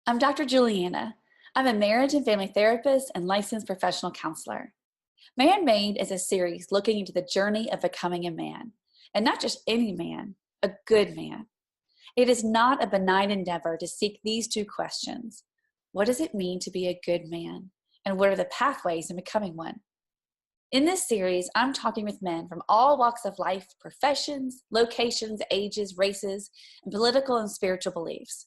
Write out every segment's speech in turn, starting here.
I'm Dr. Juliana. I'm a marriage and family therapist and licensed professional counselor. Man Made is a series looking into the journey of becoming a man, and not just any man, a good man. It is not a benign endeavor to seek these two questions. What does it mean to be a good man? And what are the pathways in becoming one? In this series, I'm talking with men from all walks of life, professions, locations, ages, races, and political and spiritual beliefs.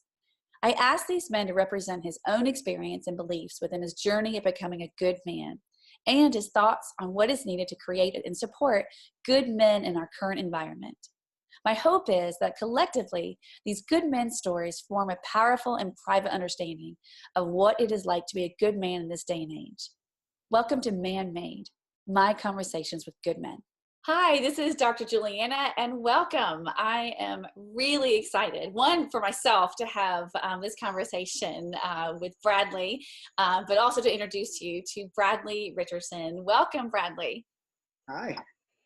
I asked these men to represent his own experience and beliefs within his journey of becoming a good man and his thoughts on what is needed to create and support good men in our current environment. My hope is that collectively, these good men's stories form a powerful and private understanding of what it is like to be a good man in this day and age. Welcome to Man Made, my conversations with good men. Hi, this is Dr. Juliana, and welcome. I am really excited, one, for myself to have this conversation with Bradley, but also to introduce you to Bradley Richardson. Welcome, Bradley. Hi,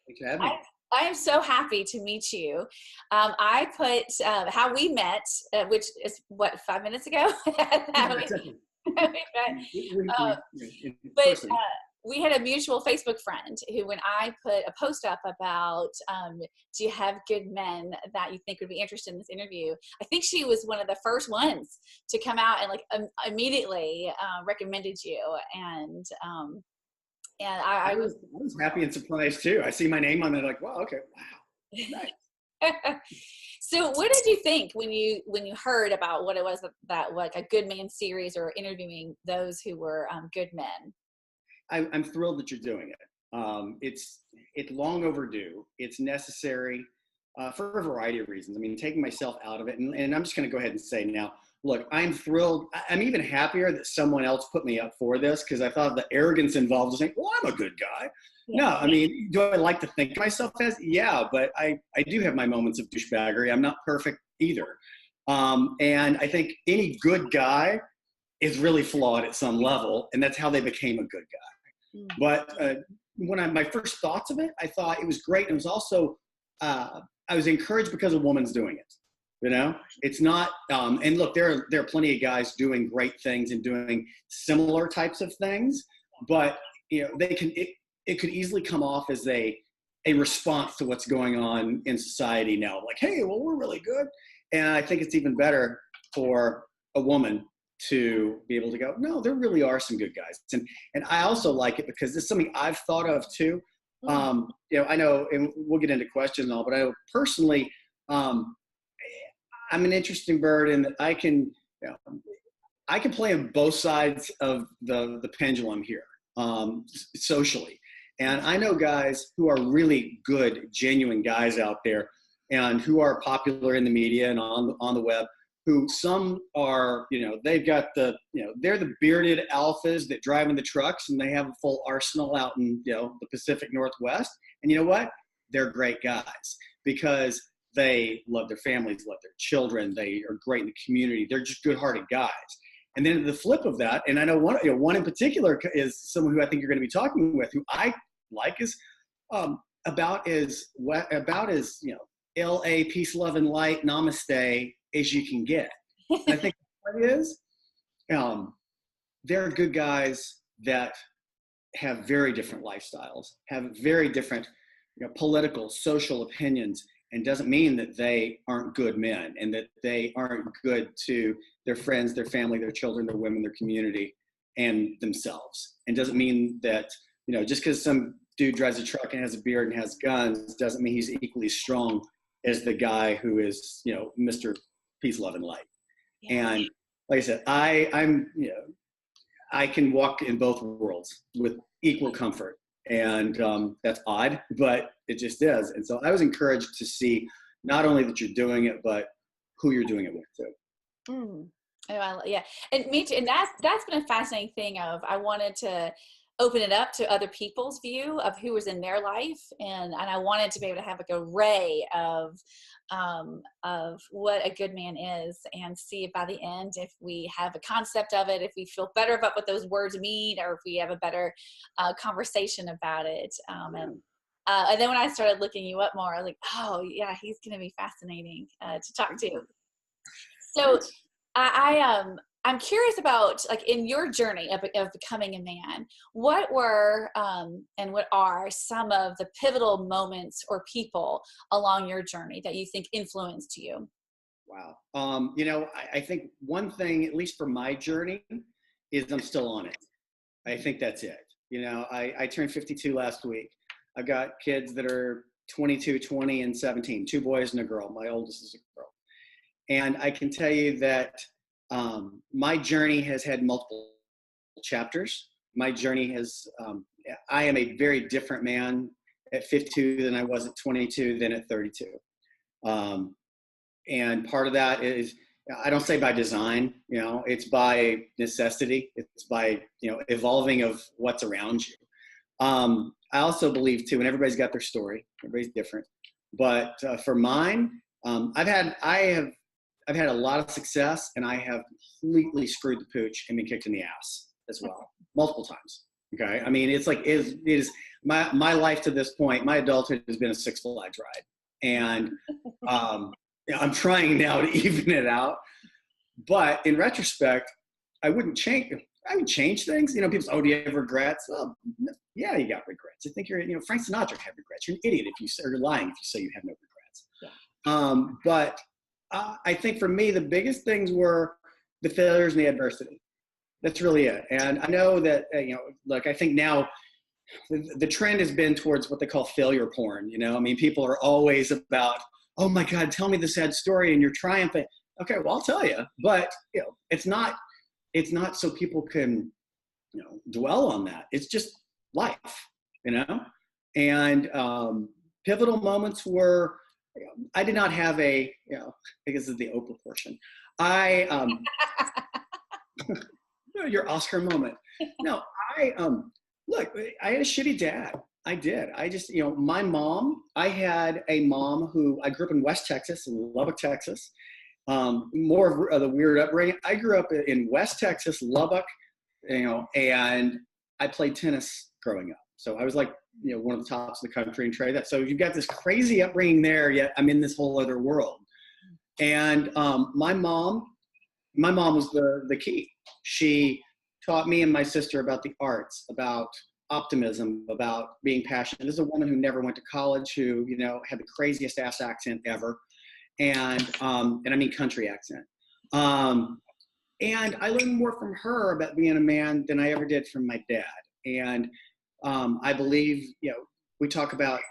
thanks for having me. I am so happy to meet you. I put how we met, which is, what, 5 minutes ago? Exactly. But we had a mutual Facebook friend who, when I put a post up about, do you have good men that you think would be interested in this interview? I think she was one of the first ones to come out and immediately recommended you. And I was happy and surprised too. I see my name on it, like, wow, okay, wow, nice. So what did you think when you heard about what it was that like a good man series or interviewing those who were good men? I'm thrilled that you're doing it. It's long overdue. It's necessary for a variety of reasons. I mean, taking myself out of it, and I'm just going to go ahead and say now, look, I'm thrilled. I'm even happier that someone else put me up for this, because I thought the arrogance involved was saying, well, I'm a good guy. Yeah. No, I mean, do I like to think of myself as? Yeah, but I do have my moments of douchebaggery. I'm not perfect either. And I think any good guy is really flawed at some level, and that's how they became a good guy. But when my first thoughts of it, I thought it was great. It was also, I was encouraged because a woman's doing it. You know, it's not, and look, there are plenty of guys doing great things and doing similar types of things, but you know, it could easily come off as a response to what's going on in society now. Like, hey, well, we're really good. And I think it's even better for a woman to be able to go, no, there really are some good guys. And I also like it because it's something I've thought of too. You know, I know, and we'll get into questions and all, but I know personally, I'm an interesting bird in that I can play on both sides of the pendulum here, socially. And I know guys who are really good, genuine guys out there, and who are popular in the media and on the web, who some are, you know, they've got they're the bearded alphas that drive in the trucks, and they have a full arsenal out in, you know, the Pacific Northwest. And you know what? They're great guys because they love their families, love their children. They are great in the community. They're just good-hearted guys. And then the flip of that, and I know one in particular is someone who I think you're going to be talking with, who I like, is about as you know, L.A. peace, love, and light, namaste as you can get. I think what it is, there are good guys that have very different lifestyles, have very different, you know, political, social opinions, and doesn't mean that they aren't good men and that they aren't good to their friends, their family, their children, their women, their community, and themselves. And doesn't mean that, you know, just because some dude drives a truck and has a beard and has guns doesn't mean he's equally strong as the guy who is, you know, Mr. Peace, love, and light. Yeah. And like I said, I'm, you know, I can walk in both worlds with equal comfort. And that's odd, but it just is. And so I was encouraged to see not only that you're doing it, but who you're doing it with too. Oh, yeah. And me too. And that's been a fascinating thing of, I wanted to open it up to other people's view of who was in their life. And I wanted to be able to have like an array of what a good man is, and see by the end if we have a concept of it, if we feel better about what those words mean, or if we have a better conversation about it. And then when I started looking you up more, I was like, oh yeah, he's going to be fascinating to talk to. So I I'm curious about, like, in your journey of becoming a man, what were and what are some of the pivotal moments or people along your journey that you think influenced you? Wow. I think one thing, at least for my journey, is I'm still on it. I think that's it. I turned 52 last week. I've got kids that are 22, 20, and 17, two boys and a girl. My oldest is a girl. And I can tell you that my journey has had multiple chapters. My journey has, I am a very different man at 52 than I was at 22 than at 32. And part of that is, I don't say by design, it's by necessity. It's by, evolving of what's around you. I also believe too, and everybody's got their story, everybody's different, but for mine, I've had a lot of success, and I have completely screwed the pooch and been kicked in the ass as well, multiple times. Okay. I mean, it's like, it is my life to this point, my adulthood has been a Six Flags ride. And, I'm trying now to even it out, but in retrospect, I would change things. People say, "Oh, do you have regrets?" Well, yeah, you got regrets. I think Frank Sinatra had regrets. You're an idiot or you're lying if you say you have no regrets. Yeah. But I think for me, the biggest things were the failures and the adversity. That's really it. And I know that, look, I think now the trend has been towards what they call failure porn. People are always about, "Oh my God, tell me the sad story," and you're triumphant. Okay, well, I'll tell you, but it's not so people can, dwell on that. It's just life, and pivotal moments were, I did not have I guess it's the Oprah portion. Your Oscar moment. No, look, I had a shitty dad. I did. I just, my mom, I had a mom who, I grew up in West Texas, in Lubbock, Texas. More of the weird upbringing. I grew up in West Texas, Lubbock, and I played tennis growing up. So I was like, one of the tops of the country and trade that. So you've got this crazy upbringing there, yet I'm in this whole other world. And my mom was the key. She taught me and my sister about the arts, about optimism, about being passionate. This is a woman who never went to college, who, had the craziest ass accent ever. And I mean country accent. And I learned more from her about being a man than I ever did from my dad. And I believe, we talk about,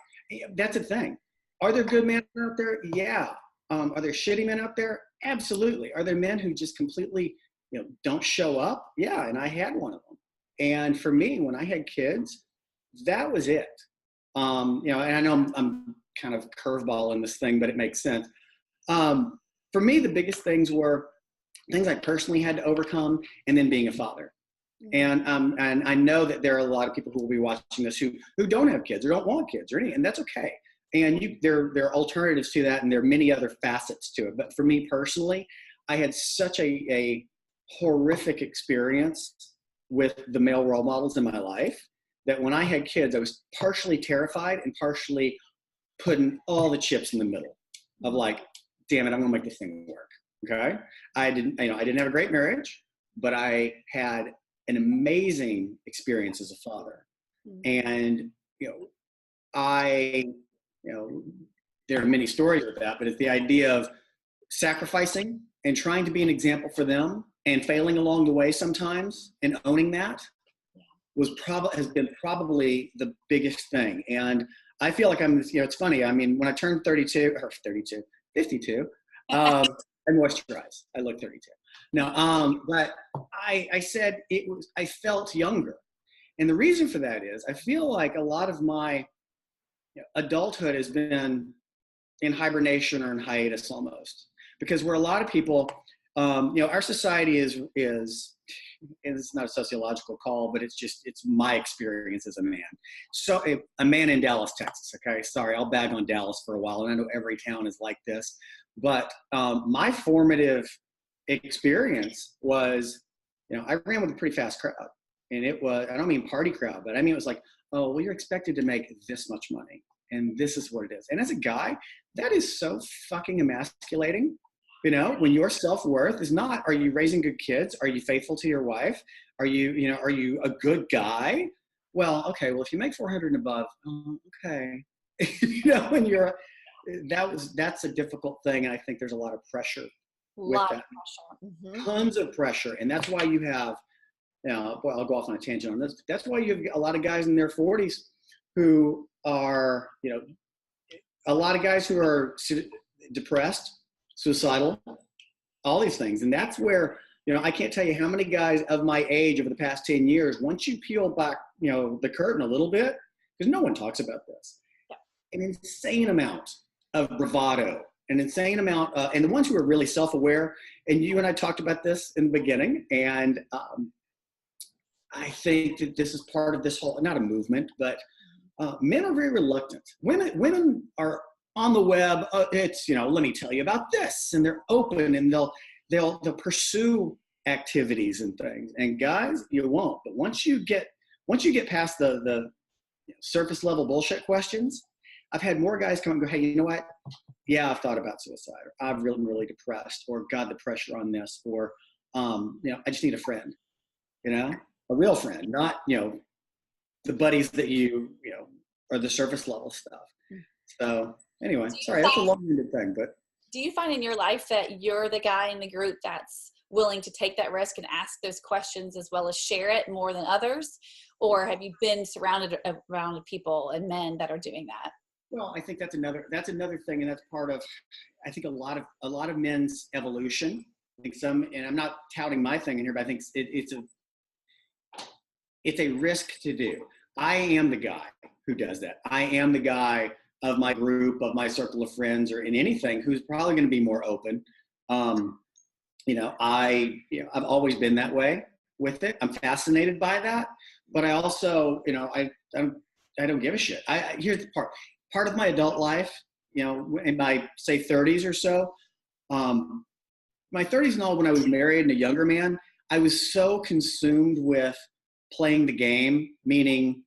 that's the thing. Are there good men out there? Yeah. Are there shitty men out there? Absolutely. Are there men who just completely, don't show up? Yeah. And I had one of them. And for me, when I had kids, that was it. And I know I'm kind of curveball in this thing, but it makes sense. For me, the biggest things were things I personally had to overcome, and then being a father. And I know that there are a lot of people who will be watching this who don't have kids or don't want kids or anything, and that's okay. And there are alternatives to that, and there are many other facets to it. But for me personally, I had such a horrific experience with the male role models in my life that when I had kids, I was partially terrified and partially putting all the chips in the middle of like, damn it, I'm gonna make this thing work. Okay. I didn't have a great marriage, but I had an amazing experience as a father. And, there are many stories with that, but it's the idea of sacrificing and trying to be an example for them and failing along the way sometimes and owning that has been probably the biggest thing. And I feel like it's funny. I mean, when I turned 52, I moisturized. I look 32. No, but I said I felt younger. And the reason for that is I feel like a lot of my adulthood has been in hibernation or in hiatus almost, because where a lot of people, our society is it's not a sociological call, but it's my experience as a man. So a man in Dallas, Texas. Okay. Sorry, I'll bag on Dallas for a while. And I know every town is like this, but my formative experience was, I ran with a pretty fast crowd, and it was, I don't mean party crowd, but I mean, it was like, oh, well, you're expected to make this much money, and this is what it is. And as a guy, that is so fucking emasculating. When your self-worth is not, are you raising good kids? Are you faithful to your wife? Are you a good guy? Well, okay, well, if you make 400 and above, okay. When that's a difficult thing. And I think there's a lot of pressure with Lot of that, pressure. tons of pressure. And that's why you have, boy, I'll go off on a tangent on this. That's why you have a lot of guys in their 40s who are, a lot of guys who are depressed, suicidal, all these things. And that's where, I can't tell you how many guys of my age over the past 10 years, once you peel back, the curtain a little bit, because no one talks about this, an insane amount of bravado, an insane amount, and the ones who are really self-aware, and you and I talked about this in the beginning, and I think that this is part of this whole, not a movement, but men are very reluctant. Women are on the web. It's, let me tell you about this, and they're open, and they'll pursue activities and things. And guys, you won't. But once you get past the surface level bullshit questions, I've had more guys come and go, hey, you know what? Yeah, I've thought about suicide, or I've really, really depressed, or God, the pressure on this, or I just need a friend, a real friend, not the buddies that are the surface level stuff. So anyway, sorry, that's a long-winded thing, but do you find in your life that you're the guy in the group that's willing to take that risk and ask those questions as well as share it more than others? Or have you been surrounded around people and men that are doing that? Well, I think that's another thing, and that's part of, I think, a lot of men's evolution. I think and I'm not touting my thing in here, but I think it's a risk to do. I am the guy who does that. I am the guy of my group, of my circle of friends, or in anything, who's probably going to be more open. I've always been that way with it. I'm fascinated by that, but I also, I don't give a shit. Here's the part of my adult life, in my, say, 30s or so, my 30s and all, when I was married and a younger man, I was so consumed with playing the game, meaning,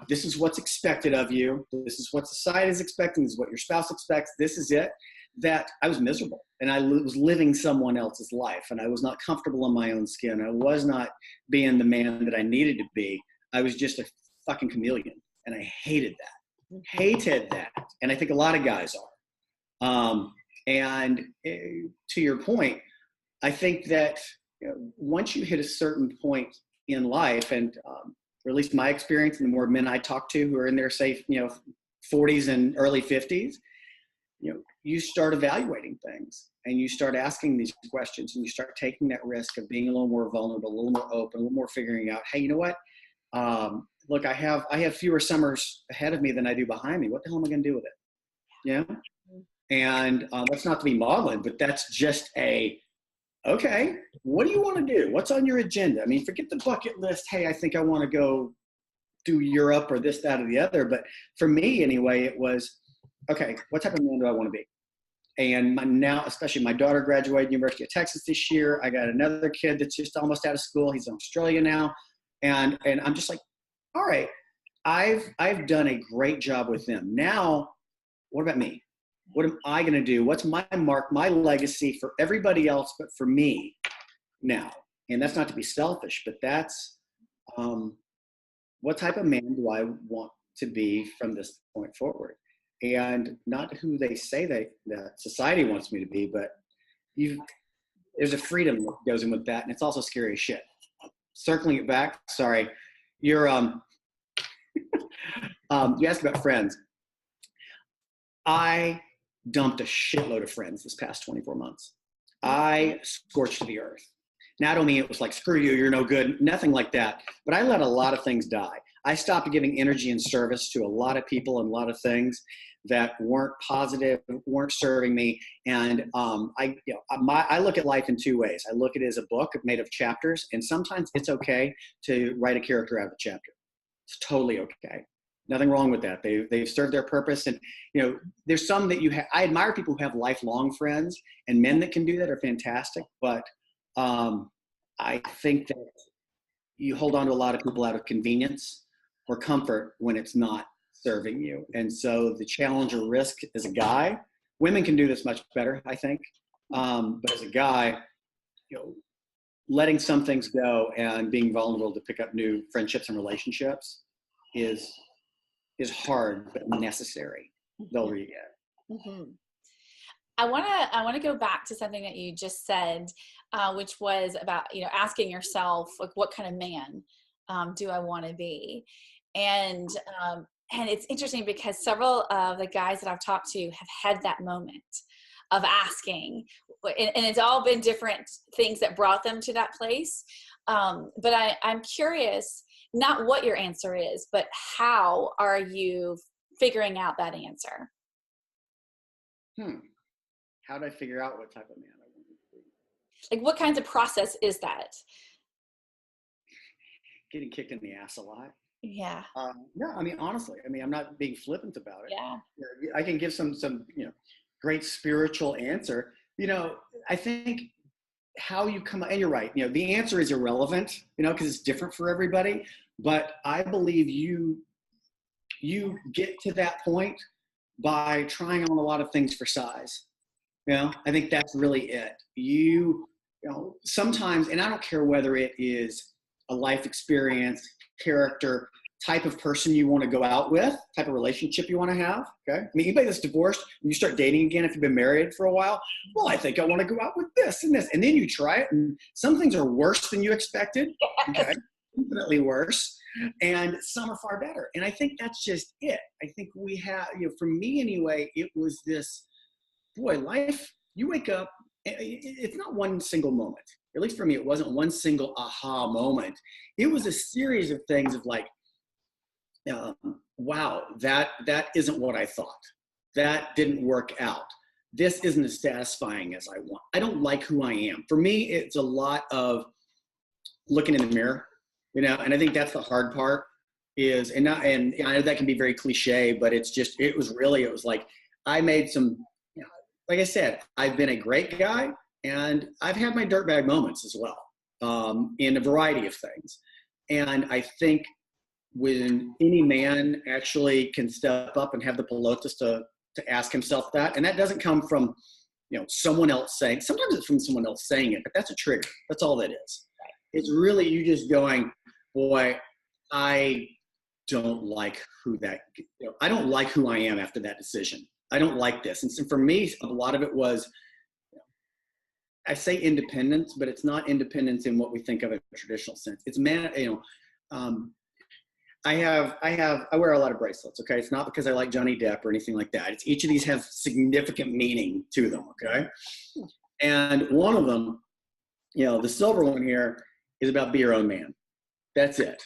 this is what's expected of you. This is what society is expecting. This is what your spouse expects. This is it. That I was miserable, and I was living someone else's life, and I was not comfortable in my own skin. I was not being the man that I needed to be. I was just a fucking chameleon, and I hated that. And I think a lot of guys are. To your point, I think that once you hit a certain point in life, and or at least my experience, and the more men I talk to who are in their, say, 40s and early 50s, you start evaluating things, and you start asking these questions, and you start taking that risk of being a little more vulnerable, a little more open, a little more figuring out, hey, you know what? Look, I have fewer summers ahead of me than I do behind me. What the hell am I going to do with it? Yeah. And that's not to be maudlin, but that's just okay, what do you want to do? What's on your agenda? I mean, forget the bucket list. Hey, I think I want to go do Europe or this, that, or the other. But for me, anyway, it was, okay, what type of man do I want to be? And now, especially my daughter graduated University of Texas this year. I got another kid that's just almost out of school. He's in Australia now. And I'm just like, all right, I've done a great job with them. Now, what about me? What am I going to do? What's my mark, my legacy for everybody else, but for me now? And that's not to be selfish, but that's what type of man do I want to be from this point forward? And not who they say that society wants me to be, but there's a freedom that goes in with that, and it's also scary as shit. Circling it back, sorry, you asked about friends. I dumped a shitload of friends this past 24 months. I scorched the earth. Now, I don't mean it was like, screw you, you're no good, nothing like that. But I let a lot of things die. I stopped giving energy and service to a lot of people and a lot of things that weren't positive, weren't serving me. And I look at life in two ways. I look at it as a book made of chapters, and sometimes it's okay to write a character out of a chapter. It's totally okay. Nothing wrong with that. They've served their purpose. And, there's some that I admire people who have lifelong friends, and men that can do that are fantastic. But I think that you hold on to a lot of people out of convenience or comfort when it's not serving you. And so the challenge or risk as a guy, women can do this much better, I think. But as a guy, letting some things go and being vulnerable to pick up new friendships and relationships is hard but necessary. The older you get. Mm-hmm. I want to go back to something that you just said, which was about asking yourself, like, what kind of man do I want to be? And it's interesting because several of the guys that I've talked to have had that moment of asking, and it's all been different things that brought them to that place. But I'm curious, not what your answer is, but how are you figuring out that answer? How did I figure out what type of man I wanted to be? Like, what kinds of process is that? Getting kicked in the ass a lot. Yeah. No, I mean, honestly, I'm not being flippant about it. Yeah. I can give some great spiritual answer. I think how you come, and you're right, the answer is irrelevant, because it's different for everybody. But I believe you get to that point by trying on a lot of things for size. I think that's really it. Sometimes, and I don't care whether it is a life experience, character, type of person you want to go out with, type of relationship you want to have. Okay. Anybody that's divorced, when you start dating again, if you've been married for a while, well, I think I want to go out with this and this. And then you try it, and some things are worse than you expected. Okay. Infinitely worse. And some are far better. And I think that's just it. I think we have, for me anyway, it was this, boy, life, you wake up, it's not one single moment. At least for me, it wasn't one single aha moment. It was a series of things of like, wow, that isn't what I thought. That didn't work out. This isn't as satisfying as I want. I don't like who I am. For me, it's a lot of looking in the mirror, and I think that's the hard part is, and I know that can be very cliche, but it was like, I made some, like I said, I've been a great guy, and I've had my dirtbag moments as well, in a variety of things. And I think when any man actually can step up and have the pelotas to ask himself that, and that doesn't come from, someone else saying, sometimes it's from someone else saying it, but that's a trigger. That's all that is. It's really you just going, boy, I don't like I don't like who I am after that decision. I don't like this. And so for me, a lot of it was, I say independence, but it's not independence in what we think of in a traditional sense. It's I wear a lot of bracelets. Okay. It's not because I like Johnny Depp or anything like that. It's each of these have significant meaning to them. Okay. And one of them, the silver one here is about be your own man. That's it.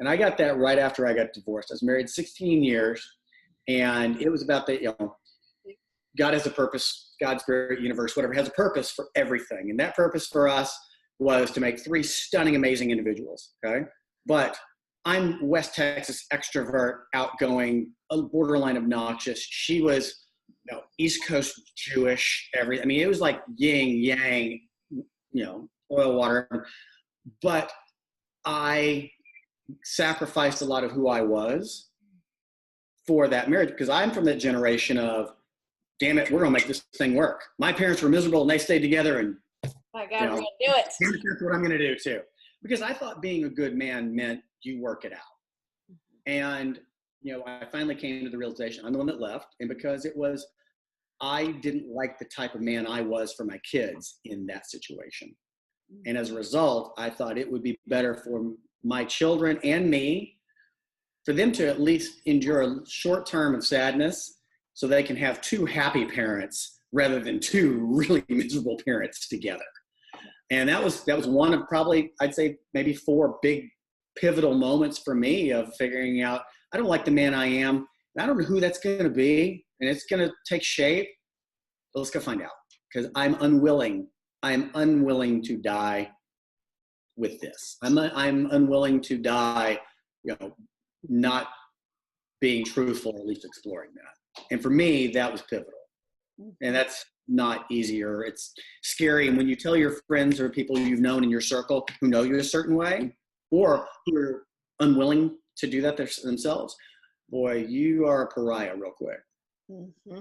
And I got that right after I got divorced. I was married 16 years. And it was about God has a purpose, God's great universe, whatever, has a purpose for everything. And that purpose for us was to make 3 stunning, amazing individuals, okay? But I'm West Texas, extrovert, outgoing, borderline obnoxious. She was East Coast Jewish, everything. It was like yin, yang, oil, water. But I sacrificed a lot of who I was for that marriage, because I'm from that generation of, damn it, we're gonna make this thing work. My parents were miserable and they stayed together, and my God, we're gonna do it. That's what I'm gonna do too. Because I thought being a good man meant you work it out. And I finally came to the realization I'm the one that left, and because I didn't like the type of man I was for my kids in that situation. And as a result, I thought it would be better for my children and me for them to at least endure a short term of sadness so they can have 2 happy parents rather than 2 really miserable parents together. And that was one of probably, I'd say maybe 4 big pivotal moments for me of figuring out, I don't like the man I am, and I don't know who that's going to be, and it's going to take shape, but let's go find out, because I'm unwilling to die with this. I'm unwilling to die, not being truthful, or at least exploring that. And for me, that was pivotal. And that's not easy, or it's scary. And when you tell your friends or people you've known in your circle who know you a certain way, or who are unwilling to do that themselves, boy, you are a pariah real quick. Mm-hmm.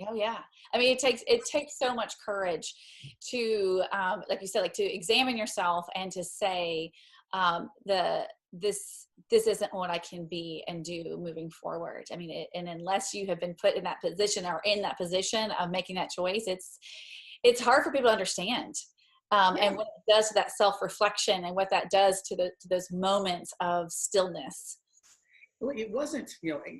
Oh yeah. I mean, it takes so much courage to, like you said, like to examine yourself and to say, this isn't what I can be and do moving forward. I mean, and unless you have been put in that position or in that position of making that choice, it's hard for people to understand. And what it does to that self-reflection and what that does to those moments of stillness. Well, it wasn't,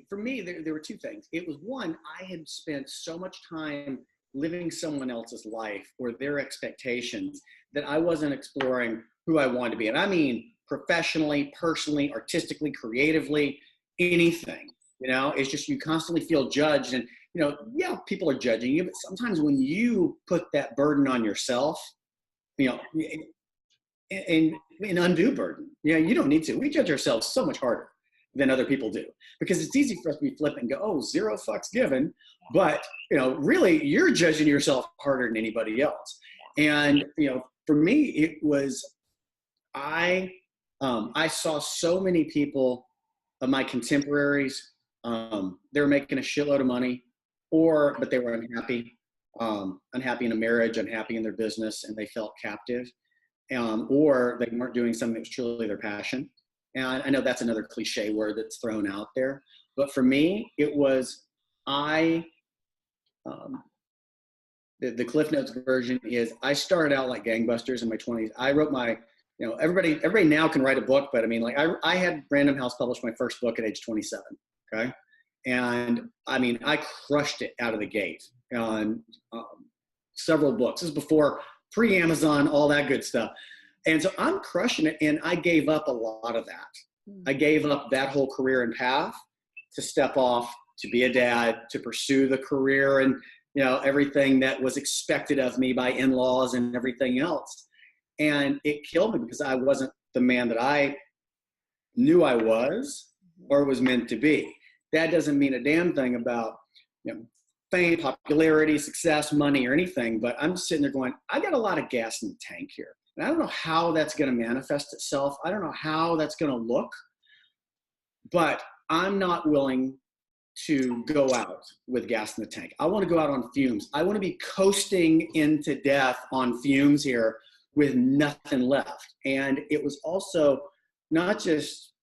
for me, there were two things. It was one, I had spent so much time living someone else's life or their expectations that I wasn't exploring who I wanted to be. And I mean, professionally, personally, artistically, creatively, anything, it's just, you constantly feel judged and, people are judging you, but sometimes when you put that burden on yourself, and an undue burden, you don't need to. We judge ourselves so much harder than other people do, because it's easy for us to be flippant and go, oh, zero fucks given. But, really you're judging yourself harder than anybody else. And, for me, it was, I saw so many people of my contemporaries, they were making a shitload of money, but they were unhappy in a marriage, unhappy in their business, and they felt captive, or they weren't doing something that was truly their passion. And I know that's another cliche word that's thrown out there, but for me, it was, the Cliff Notes version is, I started out like gangbusters in my 20s. I wrote my, everybody now can write a book, but I mean, like I had Random House publish my first book at age 27. Okay. And I mean, I crushed it out of the gate on several books. This is before pre-Amazon, all that good stuff. And so I'm crushing it. And I gave up a lot of that. I gave up that whole career and path to step off, to be a dad, to pursue the career and, everything that was expected of me by in-laws and everything else. And it killed me because I wasn't the man that I knew I was or was meant to be. That doesn't mean a damn thing about, fame, popularity, success, money, or anything. But I'm sitting there going, I got a lot of gas in the tank here. And I don't know how that's going to manifest itself. I don't know how that's going to look. But I'm not willing to go out with gas in the tank. I want to go out on fumes. I want to be coasting into death on fumes here with nothing left. And it was also not just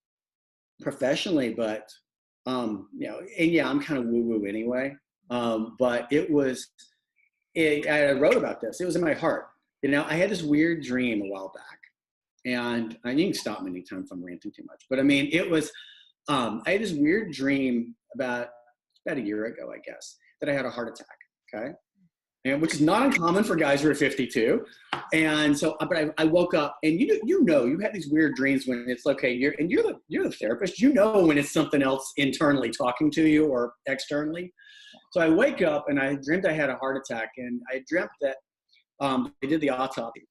professionally, but, and yeah, I'm kind of woo-woo anyway. But I wrote about this. It was in my heart. I had this weird dream a while back, and you can stop me anytime if I'm ranting too much. But I mean, it was, I had this weird dream about a year ago, I guess, that I had a heart attack. Okay. And which is not uncommon for guys who are 52. And so, but I woke up, and you have these weird dreams when it's okay. You're the therapist, when it's something else internally talking to you or externally. So I wake up and I dreamt I had a heart attack, and I dreamt that they did the autopsy.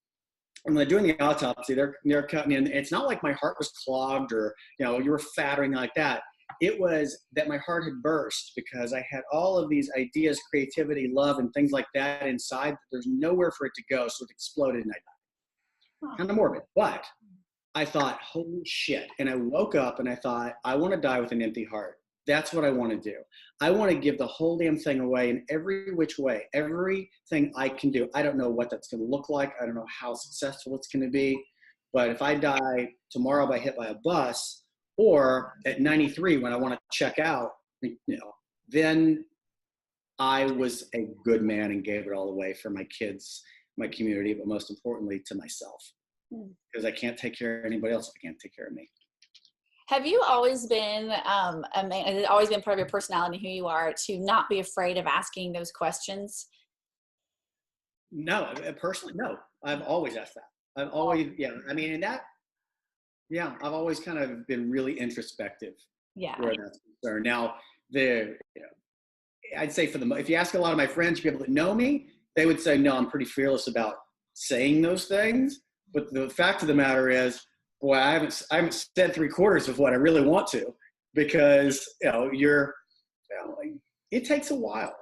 And when they're doing the autopsy, they're cutting in. It's not like my heart was clogged or, you were fat or anything like that. It was that my heart had burst because I had all of these ideas, creativity, love, and things like that inside. There's nowhere for it to go. So it exploded and I died. Kind of morbid. But I thought, holy shit. And I woke up and I thought, I want to die with an empty heart. That's what I want to do. I want to give the whole damn thing away in every which way, everything I can do. I don't know what that's going to look like. I don't know how successful it's going to be. But if I die tomorrow by hit by a bus, or at 93 when I want to check out, then I was a good man and gave it all away for my kids, my community, but most importantly to myself. Because I can't take care of anybody else if I can't take care of me. Have you always been a man, has it always been part of your personality, who you are, to not be afraid of asking those questions? No, personally, no. I've always asked that. I've always, I've always kind of been really introspective. Yeah. Where that's concerned. Now, I'd say if you ask a lot of my friends, people that know me, they would say, no, I'm pretty fearless about saying those things. But the fact of the matter is, boy, I haven't said 3/4 of what I really want to, because it takes a while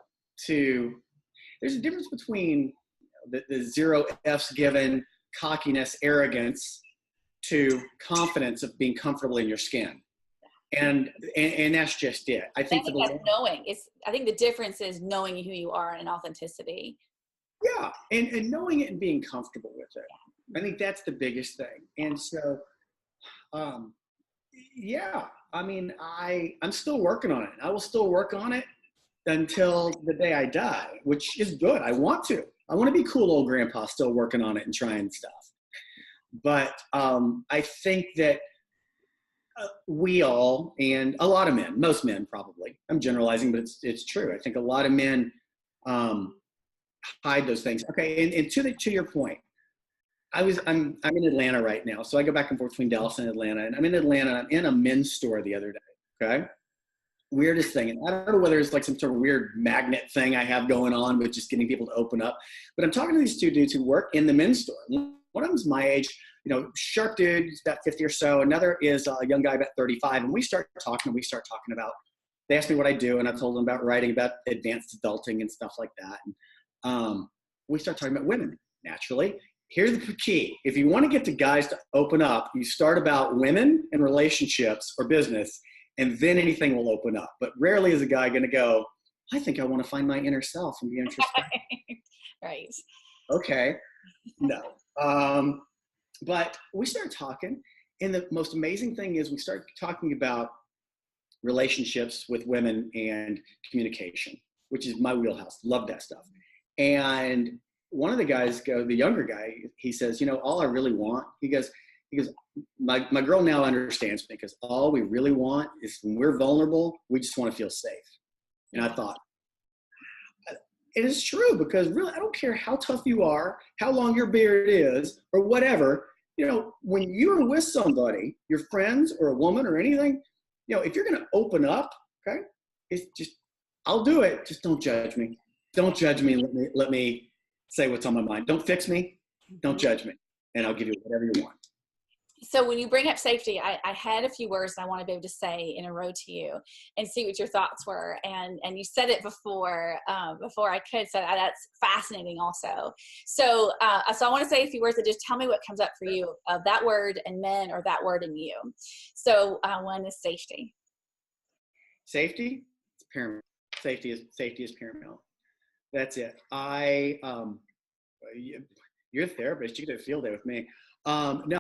there's a difference between the zero F's given, cockiness, arrogance, to confidence of being comfortable in your skin. And that's just it. I I think for think the that's knowing. I think the difference is knowing who you are and authenticity. yeah, and knowing it and being comfortable with it. I think that's the biggest thing. And so, um, yeah, I mean, I'm still working on it. I will still work on it until the day I die, which is good. I want to. I want to be cool old grandpa, still working on it and trying stuff. But I think that we all, and a lot of men, most men probably, I'm generalizing, but it's true. I think a lot of men hide those things. Okay, and to your point, I'm in Atlanta right now, so I go back and forth between Dallas and Atlanta, and I'm in Atlanta. I'm in a men's store the other day. Okay, weirdest thing, and I don't know whether it's like some sort of weird magnet thing I have going on with just getting people to open up, but I'm talking to these two dudes who work in the men's store. One of them's my age, sharp dude, he's about 50 or so. Another is a young guy about 35, and we start talking about. They asked me what I do, and I told them about writing about advanced adulting and stuff like that. And we start talking about women naturally. Here's the key. If you want to get the guys to open up, you start about women and relationships or business, and then anything will open up. But rarely is a guy going to go, I think I want to find my inner self and be interested. Right. Okay. No. But we start talking, and the most amazing thing is we start talking about relationships with women and communication, which is my wheelhouse. Love that stuff. And one of the guys the younger guy, he says, all I really want, he goes, my girl now understands me, because all we really want is when we're vulnerable, we just want to feel safe. And I thought, it is true, because really, I don't care how tough you are, how long your beard is, or whatever, when you're with somebody, your friends or a woman or anything, if you're going to open up, okay, it's just, I'll do it. Just don't judge me. Don't judge me. Let me say what's on my mind. Don't fix me. Don't judge me. And I'll give you whatever you want. So when you bring up safety, I had a few words I want to be able to say in a row to you and see what your thoughts were. And you said it before I could, so that's fascinating also. So I want to say a few words that just tell me what comes up for you of that word in men or that word in you. So one is safety. Safety is paramount. Safety is paramount. That's it. You're a therapist. You could do a field day with me. No,